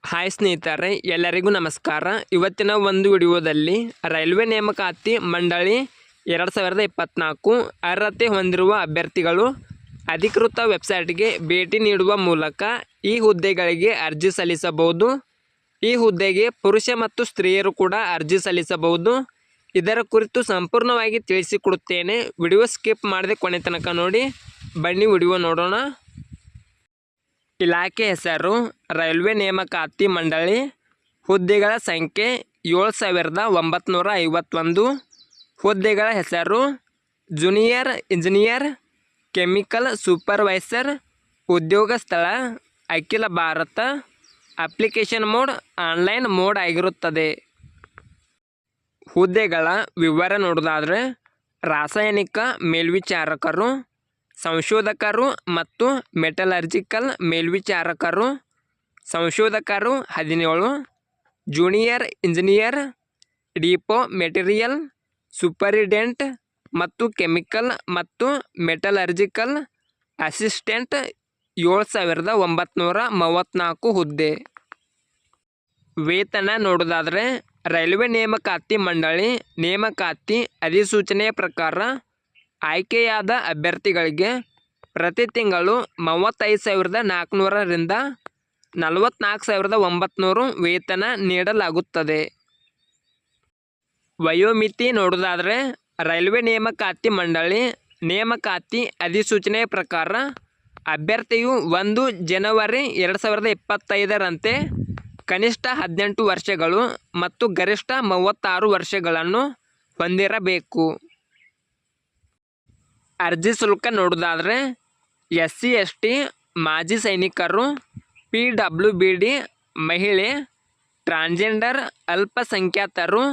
Hi ಸ್ನೇಹಿತರೆ, ಎಲ್ಲರಿಗೂ ನಮಸ್ಕಾರ. ಇವತ್ತಿನ ಒಂದು ವಿಡಿಯೋದಲ್ಲಿ ರೈಲ್ವೆ ನೇಮಕಾತಿ ಮಂಡಳಿ 2024 ಅರ್ಹತೆ ಹೊಂದಿರುವ ಅಭ್ಯರ್ಥಿಗಳು ಅಧಿಕೃತ ವೆಬ್ಸೈಟ್ಗೆ ಭೇಟಿ ನೀಡುವ ಮೂಲಕ ಈ ಹುದ್ದೆಗಳಿಗೆ ಅರ್ಜಿ ಸಲ್ಲಿಸಬಹುದು. ಈ ಹುದ್ದೆಗೆ ಪುರುಷ ಮತ್ತು ಸ್ತ್ರೀಯರು ಕೂಡ ಅರ್ಜಿ ಸಲ್ಲಿಸಬಹುದು. ಇದರ ಕುರಿತು ಸಂಪೂರ್ಣವಾಗಿ ತಿಳಿಸಿಕೊಡುತ್ತೇನೆ. ವಿಡಿಯೋ ಸ್ಕಿಪ್ ಮಾಡದೆ ಕೊನೆ ತನಕ ನೋಡಿ. ಬನ್ನಿ ವಿಡಿಯೋ ನೋಡೋಣ. ಇಲಾಖೆ ಹೆಸರು ರೈಲ್ವೆ ನೇಮಕಾತಿ ಮಂಡಳಿ. ಹುದ್ದೆಗಳ ಸಂಖ್ಯೆ 7951. ಹುದ್ದೆಗಳ ಹೆಸರು ಜೂನಿಯರ್ ಇಂಜಿನಿಯರ್, ಕೆಮಿಕಲ್ ಸೂಪರ್ವೈಸರ್. ಉದ್ಯೋಗ ಸ್ಥಳ ಅಖಿಲ Bharat. Application mode online mode ಆಗಿರುತ್ತದೆ. ಹುದ್ದೆಗಳ ವಿವರ ನೋಡೋದಾದರೆ ರಾಸಾಯನಿಕ ಮೇಲ್ವಿಚಾರಕರು, ಸಂಶೋಧಕರು ಮತ್ತು ಮೆಟಲರ್ಜಿಕಲ್ ಮೇಲ್ವಿಚಾರಕರು. ಸಂಶೋಧಕರು 17, junior engineer, depot material superintendent ಮತ್ತು ಕೆಮಿಕಲ್ ಮತ್ತು ಮೆಟಲರ್ಜಿಕಲ್ ಅಸಿಸ್ಟೆಂಟ್ 7934 ಹುದ್ದೆ. ವೇತನ ನೋಡೋದಾದರೆ ರೈಲ್ವೆ ನೇಮಕಾತಿ ಮಂಡಳಿ ನೇಮಕಾತಿ ಅಧಿಸೂಚನೆಯ ಪ್ರಕಾರ ಆಯ್ಕೆಯಾದ ಅಭ್ಯರ್ಥಿಗಳಿಗೆ ಪ್ರತಿ ತಿಂಗಳು 35,400 ರಿಂದ 44,900 ವೇತನ ನೀಡಲಾಗುತ್ತದೆ. ವಯೋಮಿತಿ ನೋಡೋದಾದರೆ ರೈಲ್ವೆ ನೇಮಕಾತಿ ಮಂಡಳಿ ನೇಮಕಾತಿ ಅಧಿಸೂಚನೆಯ ಪ್ರಕಾರ ಅಭ್ಯರ್ಥಿಯು 1 ಜನವರಿ 2025 ರಂತೆ ಕನಿಷ್ಠ 18 ವರ್ಷಗಳು ಮತ್ತು ಗರಿಷ್ಠ 36 ವರ್ಷಗಳನ್ನು ಹೊಂದಿರಬೇಕು. ಅರ್ಜಿ ಶುಲ್ಕ ನೋಡೋದಾದರೆ SC ST ಮಾಜಿ ಸೈನಿಕರು, PWBD ಮಹಿಳೆ, ಟ್ರಾನ್ಸ್ಜೆಂಡರ್ ಅಲ್ಪಸಂಖ್ಯಾತರು,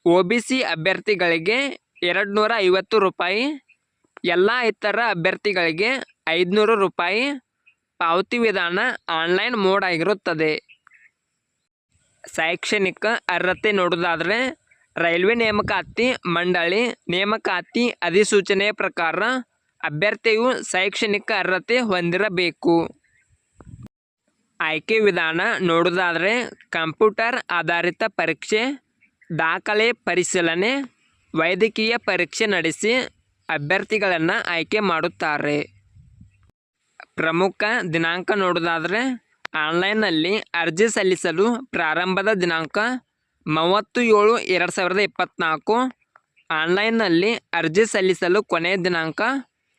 OBC ಅಭ್ಯರ್ಥಿಗಳಿಗೆ 250 ರೂಪಾಯಿ, ಎಲ್ಲ ಇತರ ಅಭ್ಯರ್ಥಿಗಳಿಗೆ 500 ರೂಪಾಯಿ. ಪಾವತಿ ವಿಧಾನ ಆನ್ಲೈನ್ ಮೋಡ್ ಆಗಿರುತ್ತದೆ. ಶೈಕ್ಷಣಿಕ ಅರ್ಹತೆ ನೋಡೋದಾದರೆ ರೈಲ್ವೆ ನೇಮಕಾತಿ ಮಂಡಳಿ ನೇಮಕಾತಿ ಅಧಿಸೂಚನೆಯ ಪ್ರಕಾರ ಅಭ್ಯರ್ಥಿಯು ಶೈಕ್ಷಣಿಕ ಅರ್ಹತೆ ಹೊಂದಿರಬೇಕು. ಆಯ್ಕೆ ವಿಧಾನ ನೋಡೋದಾದರೆ ಕಂಪ್ಯೂಟರ್ ಆಧಾರಿತ ಪರೀಕ್ಷೆ, ದಾಖಲೆ ಪರಿಶೀಲನೆ, ವೈದ್ಯಕೀಯ ಪರೀಕ್ಷೆ ನಡೆಸಿ ಅಭ್ಯರ್ಥಿಗಳನ್ನು ಆಯ್ಕೆ ಮಾಡುತ್ತಾರೆ. ಪ್ರಮುಖ ದಿನಾಂಕ ನೋಡೋದಾದರೆ ಆನ್ಲೈನ್ನಲ್ಲಿ ಅರ್ಜಿ ಸಲ್ಲಿಸಲು ಪ್ರಾರಂಭದ ದಿನಾಂಕ 30/7/2024. ಆನ್ಲೈನ್ನಲ್ಲಿ ಅರ್ಜಿ ಸಲ್ಲಿಸಲು ಕೊನೆಯ ದಿನಾಂಕ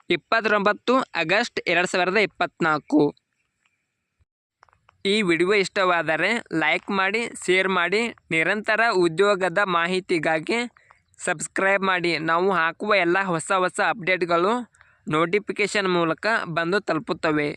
29 ಆಗಸ್ಟ್ 2024. ಈ ವಿಡಿಯೋ ಇಷ್ಟವಾದರೆ ಲೈಕ್ ಮಾಡಿ, ಶೇರ್ ಮಾಡಿ. ನಿರಂತರ ಉದ್ಯೋಗದ ಮಾಹಿತಿಗಾಗಿ ಸಬ್ಸ್ಕ್ರೈಬ್ ಮಾಡಿ. ನಾವು ಹಾಕುವ ಎಲ್ಲ ಹೊಸ ಅಪ್ಡೇಟ್ಗಳು ನೋಟಿಫಿಕೇಷನ್ ಮೂಲಕ ಬಂದು ತಲುಪುತ್ತವೆ.